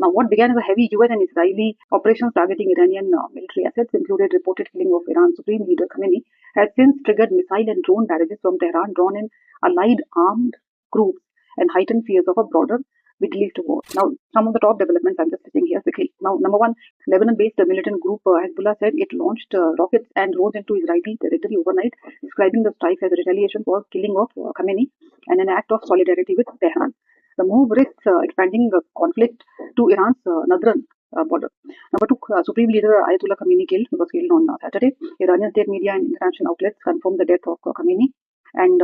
Now, what began as a heavy US and Israeli operations targeting Iranian military assets included reported killing of Iran's supreme leader Khamenei, has since triggered missile and drone barrages from Tehran drawn in allied armed groups and heightened fears of a broader Middle East war. Now, some of the top developments I'm just listing here quickly. Now, number one, Lebanon-based militant group Hezbollah said it launched rockets and drones into Israeli territory overnight, describing the strikes as a retaliation for killing of Khamenei and an act of solidarity with Tehran. The move risks expanding the conflict to Iran's northern border. Number two, Supreme Leader Ayatollah Khamenei was killed on Saturday. Iranian state media and international outlets confirmed the death of Khamenei, and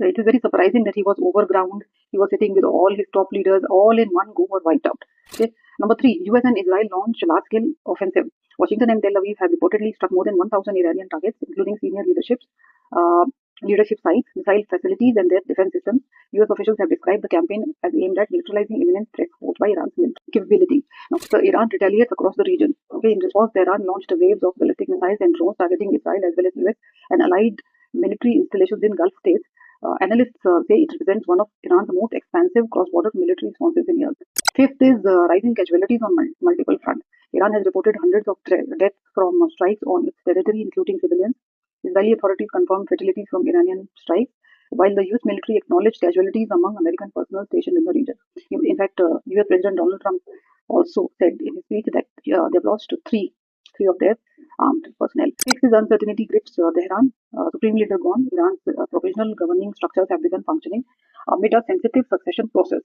it is very surprising that he was overground. He was sitting with all his top leaders, all in one go, were wiped out. Okay. Number three, US and Israel launched large-scale offensive. Washington and Tel Aviv have reportedly struck more than 1,000 Iranian targets, including senior leadership sites, missile facilities, and their defense systems. US officials have described the campaign as aimed at neutralizing imminent threats posed by Iran's military capability. Now, Iran retaliates across the region. Okay, in response, Iran launched waves of ballistic missiles and drones targeting Israel as well as US and allied military installations in Gulf states. Analysts say it represents one of Iran's most expansive cross-border military responses in years. Fifth is rising casualties on multiple fronts. Iran has reported hundreds of deaths from strikes on its territory, including civilians. Israeli authorities confirmed fatalities from Iranian strikes, while the US military acknowledged casualties among American personnel stationed in the region. In fact, US President Donald Trump also said in his speech that they've lost three of their armed personnel. Sixth is uncertainty grips Tehran. Supreme Leader gone. Iran's provisional governing structures have begun functioning amid a sensitive succession process.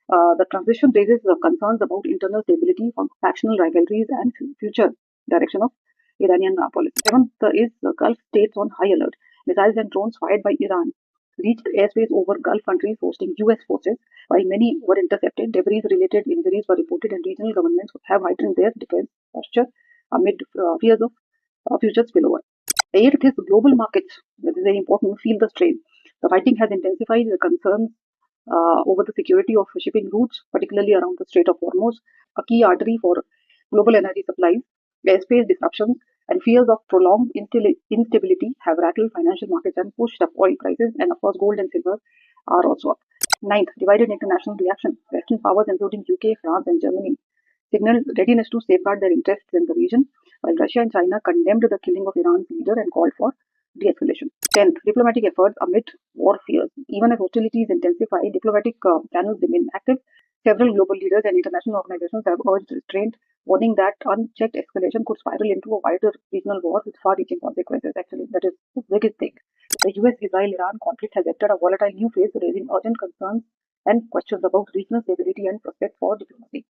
The transition raises concerns about internal stability, factional rivalries, and future direction of Iranian policy. Seventh is Gulf states on high alert. Missiles and drones fired by Iran reached airspace over Gulf countries hosting US forces. While many were intercepted, debris-related injuries were reported, and regional governments have heightened their defense posture amid fears of future spillover. Eighth is global markets. This is very important. Feel the strain. The fighting has intensified the concerns over the security of shipping routes, particularly around the Strait of Hormuz, a key artery for global energy supplies. Airspace disruptions and fears of prolonged instability have rattled financial markets and pushed up oil prices, and of course gold and silver are also up. Ninth, divided international reaction. Western powers including UK, France and Germany signaled readiness to safeguard their interests in the region, while Russia and China condemned the killing of Iran's leader and called for de-escalation. 10th, diplomatic efforts amid war fears. Even as hostilities intensify, diplomatic channels remain active. Several global leaders and international organizations have urged restraint, warning that unchecked escalation could spiral into a wider regional war with far-reaching consequences. Actually, that is the biggest thing. The US-Israel-Iran conflict has entered a volatile new phase, raising urgent concerns and questions about regional stability and prospects for diplomacy.